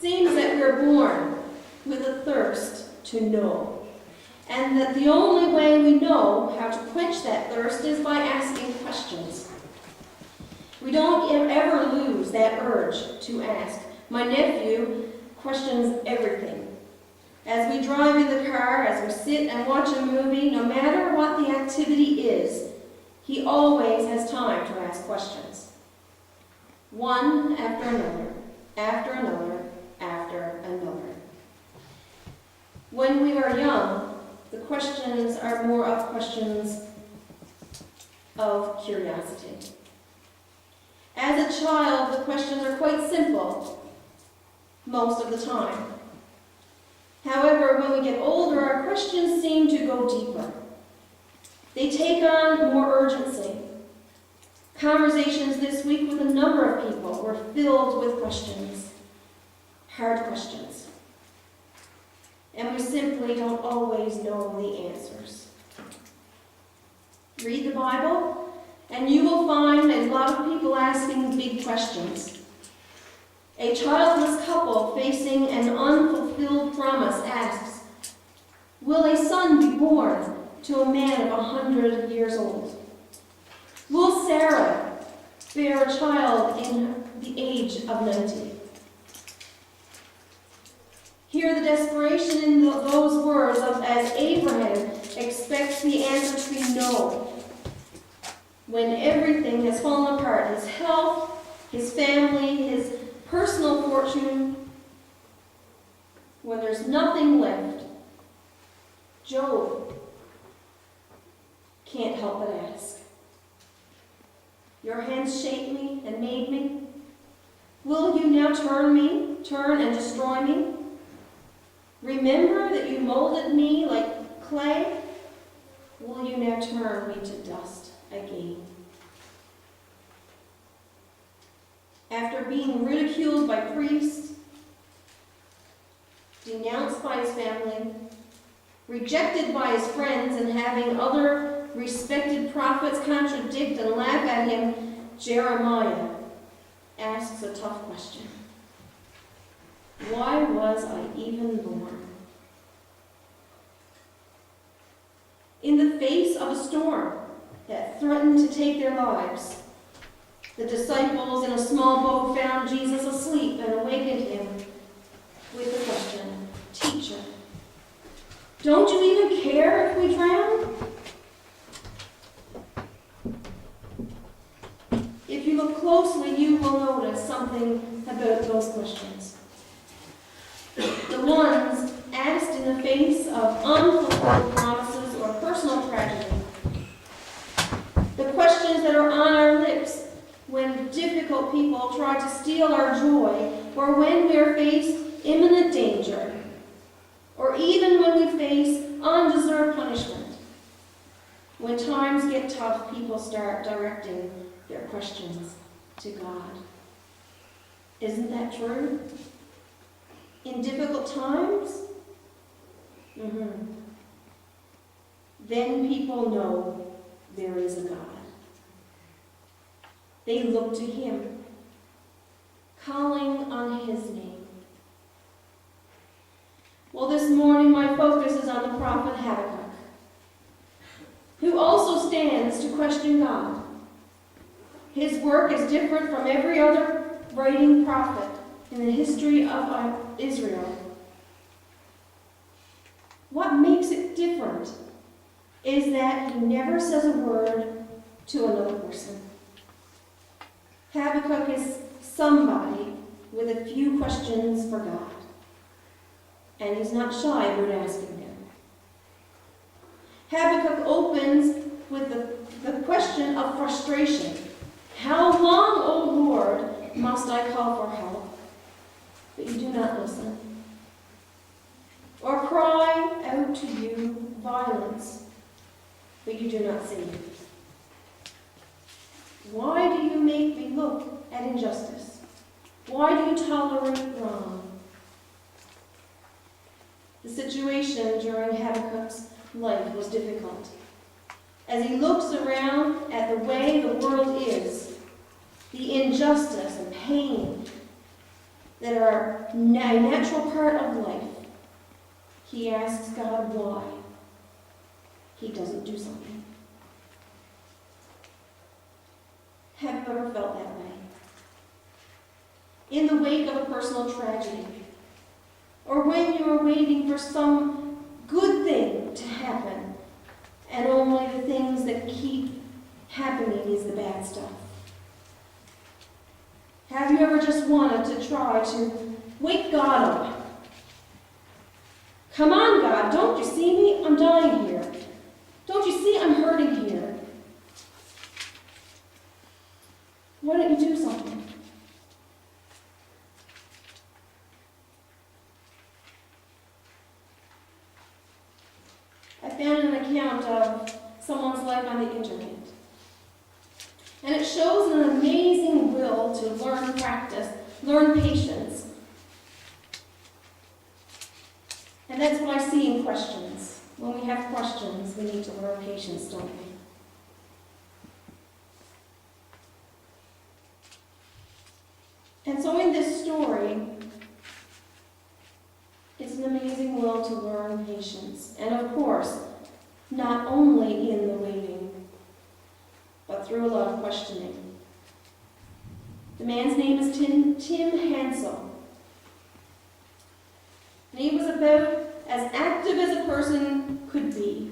seems that we're born with a thirst to know, and that the only way we know how to quench that thirst is by asking questions. We don't ever lose that urge to ask. My nephew questions everything. As we drive in the car, as we sit and watch a movie, no matter what the activity is, he always has time to ask questions. One after another, after another, after another. When we are young, the questions are more of questions of curiosity. As a child, the questions are quite simple, most of the time. However, when we get older, our questions seem to go deeper. They take on more urgency. Conversations this week with a number of people were filled with questions, hard questions. And we simply don't always know the answers. Read the Bible, and you will find a lot of people asking big questions. A childless couple facing an unfulfilled promise asks, will a son be born to a man of 100 years old? Will Sarah bear a child in the age of 90? Hear the desperation in those words as Abraham expects the answer to be no. When everything has fallen apart, his health, his family, his personal fortune, when there's nothing left, Job can't help but ask, your hands shaped me and made me. Will you now turn and destroy me? Remember that you molded me like clay? Will you now turn me to dust again? After being ridiculed by priests, denounced by his family, rejected by his friends, and having other respected prophets contradict and laugh at him, Jeremiah asks a tough question. Why was I even born? In the face of a storm that threatened to take their lives, the disciples in a small boat found Jesus asleep and awakened him with the question, Teacher, don't you even care if we drown? If you look closely, you will notice something about those questions. The ones asked in the face of unfulfilled promises or personal tragedy. The questions that are on our lips when difficult people try to steal our joy, or when we are faced imminent danger, or even when we face undeserved punishment. When times get tough, people start directing their questions to God. Isn't that true? In difficult times? Then people know there is a God. They look to him, calling on his name. Well, this morning my focus is on the prophet Habakkuk, who also stands to question God. His work is different from every other writing prophet in the history of Israel. What makes it different is that he never says a word to another person. Habakkuk is somebody with a few questions for God, and he's not shy about asking them. Habakkuk opens with the question of frustration. How long, O Lord, must I call for help, but you do not listen? Or cry out to you violence, but you do not see it? Why do you make me look at injustice? Why do you tolerate wrong? The situation during Habakkuk's life was difficult. As he looks around at the way the world is, the injustice and pain, that are a natural part of life, he asks God why he doesn't do something. Have you ever felt that way? In the wake of a personal tragedy, or when you are waiting for some good thing to happen, and only the things that keep happening is the bad stuff. Have you ever just wanted to try to wake God up? Come on, God, don't you see me? I'm dying here. Don't you see I'm hurting here? Why don't you do something? I found an account of someone's life on the internet. And it shows an amazing will to learn practice, learn patience. And that's what I see in questions. When we have questions, we need to learn patience, don't we? And so in this story, it's an amazing will to learn patience. And of course, not only in the waiting, but through a lot of questioning. The man's name is Tim Hansel. And he was about as active as a person could be.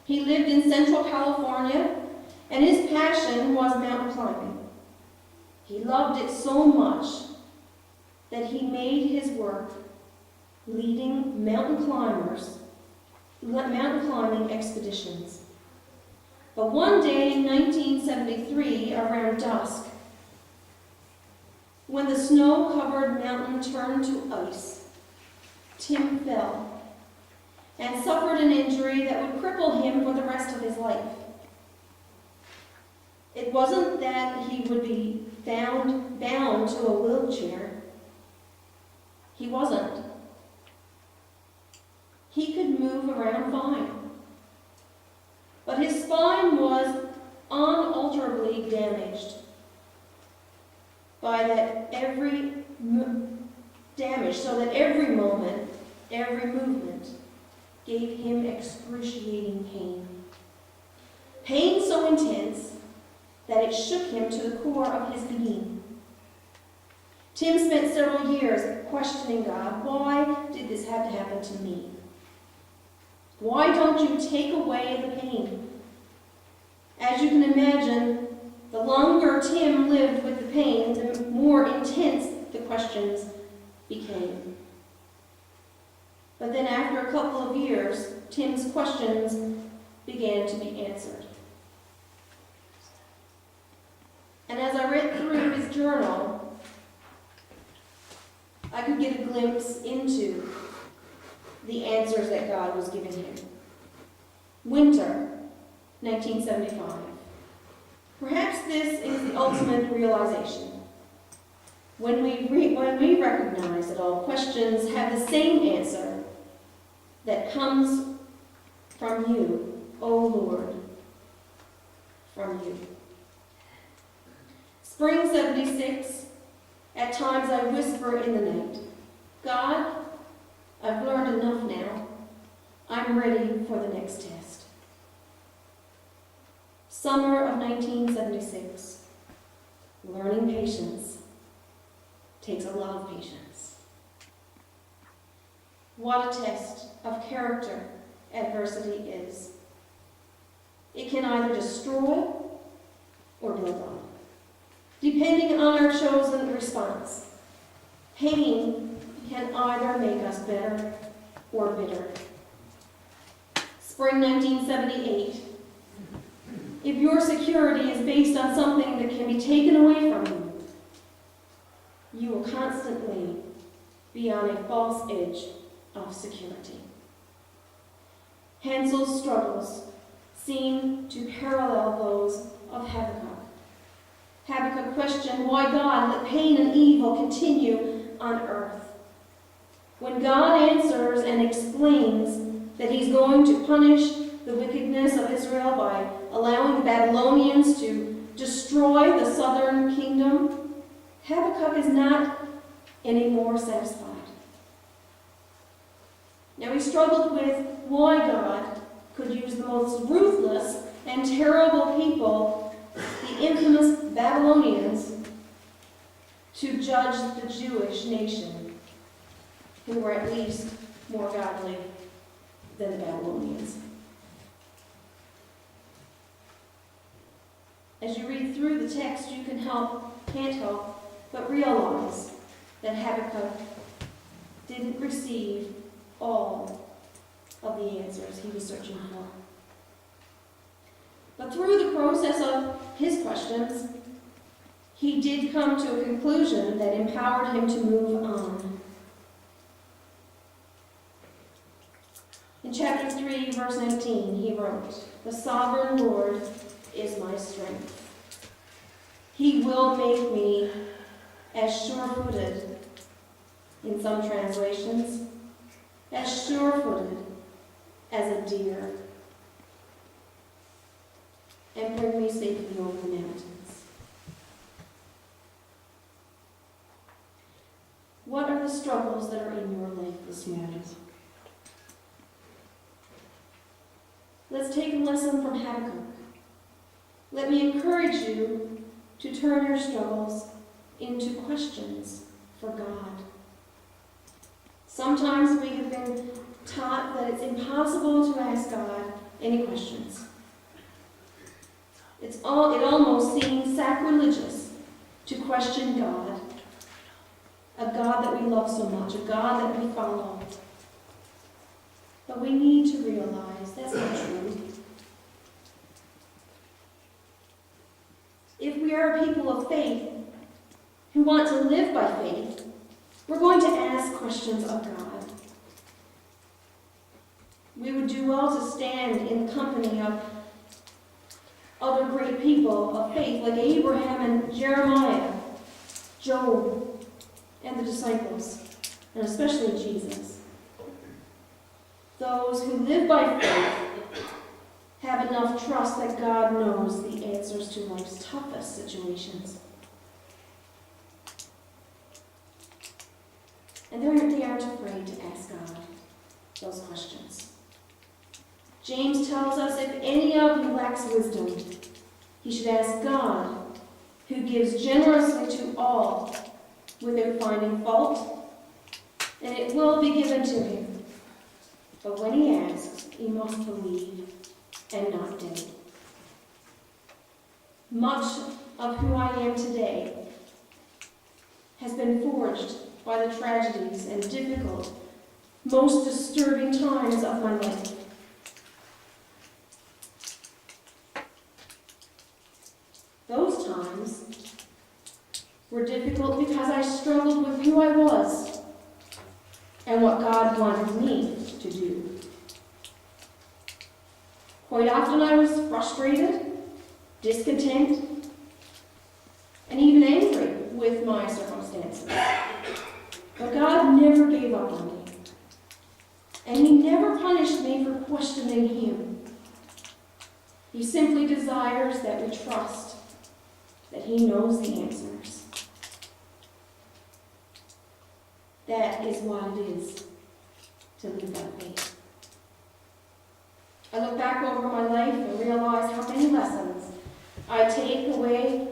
He lived in Central California, and his passion was mountain climbing. He loved it so much that he made his work leading mountain climbing expeditions. But one day in 1973, around dusk, when the snow-covered mountain turned to ice, Tim fell and suffered an injury that would cripple him for the rest of his life. It wasn't that he would be bound to a wheelchair. He wasn't. He could move around fine. But his spine was unalterably damaged by that every damage, so that every moment, every movement gave him excruciating pain. Pain so intense that it shook him to the core of his being. Tim spent several years questioning God. Why did this have to happen to me? Why don't you take away the pain? As you can imagine, the longer Tim lived with the pain, the more intense the questions became. But then after a couple of years, Tim's questions began to be answered. And as I read through his journal, I could get a glimpse into the answers that God was giving him. Winter, 1975. Perhaps this is the ultimate realization. When we recognize that all questions have the same answer that comes from you, O Lord, from you. Spring 76, at times I whisper in the night, God, I've learned enough now. I'm ready for the next test. Summer of 1976. Learning patience takes a lot of patience. What a test of character adversity is. It can either destroy or build up, depending on our chosen response. Pain can either make us better or bitter. Spring 1978. If your security is based on something that can be taken away from you, you will constantly be on a false edge of security. Hansel's struggles seem to parallel those of Habakkuk. Habakkuk questioned why God let pain and evil continue on earth. When God answers and explains that he's going to punish the wickedness of Israel by allowing the Babylonians to destroy the southern kingdom, Habakkuk is not any more satisfied. Now he struggled with why God could use the most ruthless and terrible people, the infamous Babylonians, to judge the Jewish nation, who were at least more godly than the Babylonians. As you read through the text, you can't help but realize that Habakkuk didn't receive all of the answers he was searching for. But through the process of his questions, he did come to a conclusion that empowered him to move on. In chapter 3, verse 19, he wrote, "The sovereign Lord is my strength. He will make me as sure-footed," in some translations, "as sure-footed as a deer, and bring me safely over the mountains." What are the struggles that are in your life this morning? Let's take a lesson from Habakkuk. Let me encourage you to turn your struggles into questions for God. Sometimes we have been taught that it's impossible to ask God any questions. It almost seems sacrilegious to question God, a God that we love so much, a God that we follow. But we need to realize that's not true. If we are a people of faith who want to live by faith, we're going to ask questions of God. We would do well to stand in the company of other great people of faith like Abraham and Jeremiah, Job, and the disciples, and especially Jesus. Those who live by faith have enough trust that God knows the answers to life's toughest situations. And they aren't afraid to ask God those questions. James tells us if any of you lacks wisdom, he should ask God, who gives generously to all without finding fault, and it will be given to him. But when he asks, he must believe and not doubt. Much of who I am today has been forged by the tragedies and difficult, most disturbing times of my life. Those times were difficult because I struggled with who I was and what God wanted me to do. Quite often I was frustrated, discontent, and even angry with my circumstances. But God never gave up on me, and he never punished me for questioning him. He simply desires that we trust that he knows the answers. That is what it is to live by faith. I look back over my life and realize how many lessons I take away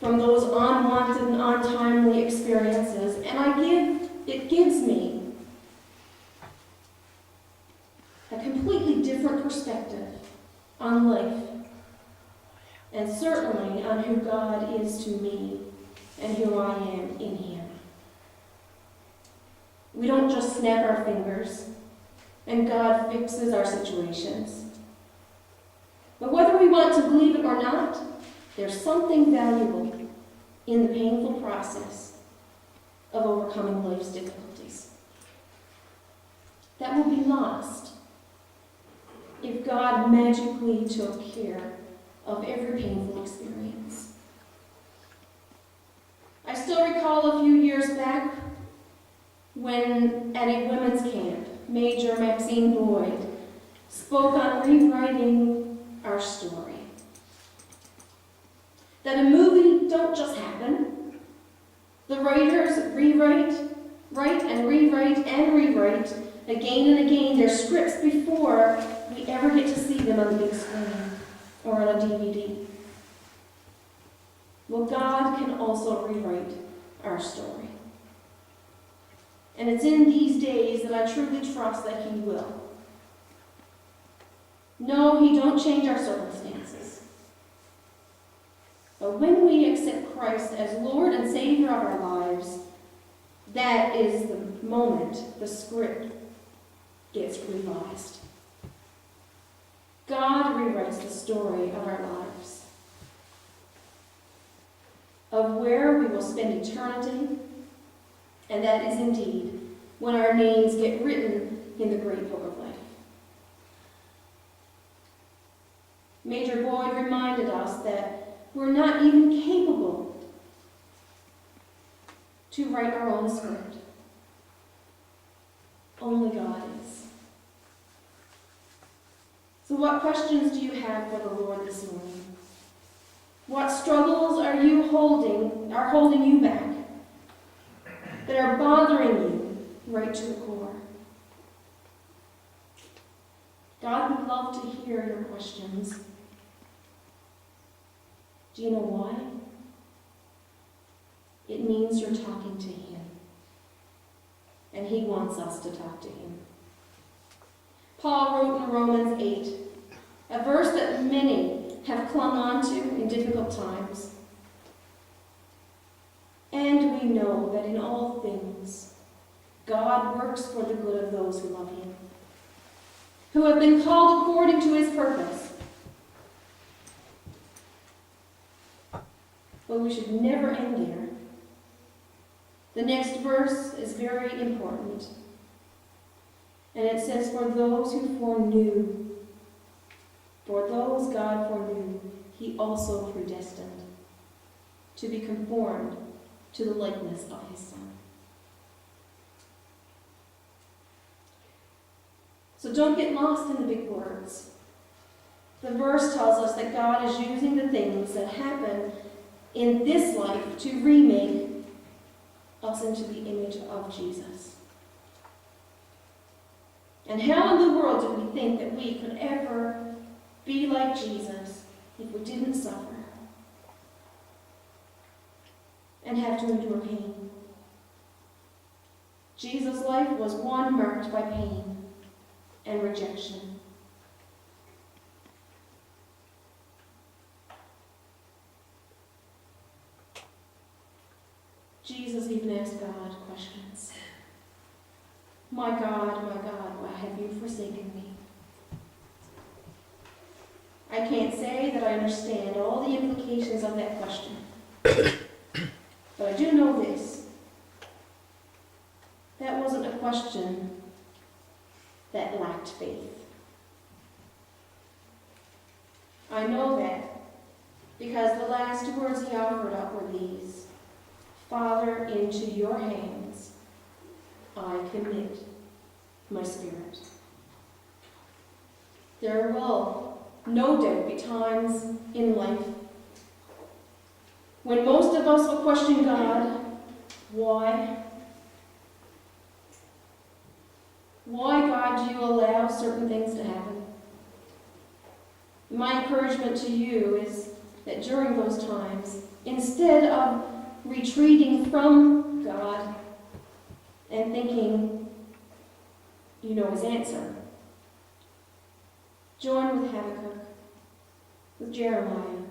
from those unwanted and untimely experiences, and it gives me a completely different perspective on life, and certainly on who God is to me and who I am in him. We don't just snap our fingers and God fixes our situations. But whether we want to believe it or not, there's something valuable in the painful process of overcoming life's difficulties that will be lost if God magically took care of every painful experience. I still recall a few years back when at a women's camp, Major Maxine Boyd spoke on rewriting our story. That a movie don't just happen, The writers write and rewrite again and again their scripts before we ever get to see them on the big screen or on a DVD. Well, God can also rewrite our story. And it's in these days that I truly trust that He will. No, He don't change our circumstances. But when we accept Christ as Lord and Savior of our lives, that is the moment the script gets revised. God rewrites the story of our lives, of where we will spend eternity, and that is indeed when our names get written in the great book of life. Major Boyd reminded us that we're not even capable to write our own script. Only God is. So what questions do you have for the Lord this morning? What struggles are holding you back, that are bothering you right to the core? God would love to hear your questions. Do you know why? It means you're talking to Him. And He wants us to talk to Him. Paul wrote in Romans 8, a verse that many have clung on to in difficult times. And we know that in all things, God works for the good of those who love Him, who have been called according to His purpose. But we should never end there. The next verse is very important. And it says, for those who foreknew, for those God foreknew, He also predestined to be conformed to the likeness of His Son. So don't get lost in the big words. The verse tells us that God is using the things that happen in this life to remake us into the image of Jesus. And how in the world do we think that we could ever be like Jesus if we didn't suffer and have to endure pain? Jesus' life was one marked by pain and rejection. Jesus even asked God questions. My God, why have you forsaken me? I can't say that I understand all the implications of that question. But I do know this. That wasn't a question that lacked faith. I know that because the last words He offered up were these: Father, into your hands I commit my spirit. There will no doubt be times in life when most of us will question God. Why? Why, God, do you allow certain things to happen? My encouragement to you is that during those times, instead of retreating from God and thinking you know His answer, join with Habakkuk, with Jeremiah,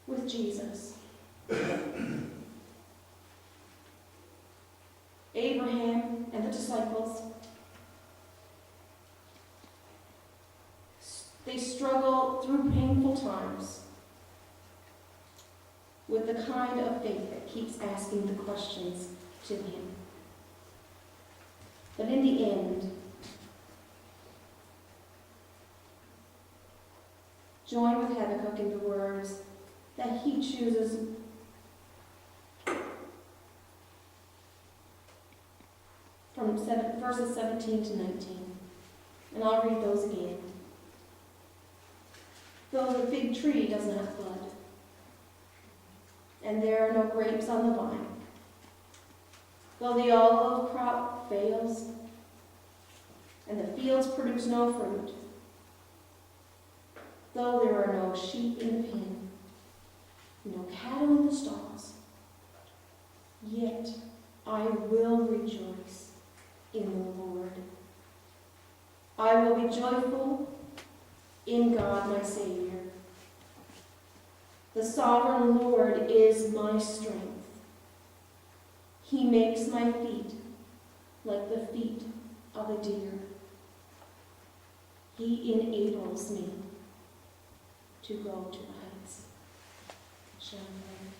with Jesus, Abraham and the disciples. They struggle through painful times with the kind of faith that keeps asking the questions to Him. But in the end, join with Habakkuk in the words that he chooses from verses 17 to 19. And I'll read those again. Though the fig tree does not bud, and there are no grapes on the vine, Though the olive crop fails, and the fields produce no fruit, though there are no sheep in the pen, no cattle in the stalls, yet I will rejoice in the Lord. I will be joyful in God my Savior. The sovereign Lord is my strength. He makes my feet like the feet of a deer. He enables me to go to the heights. Shall we pray?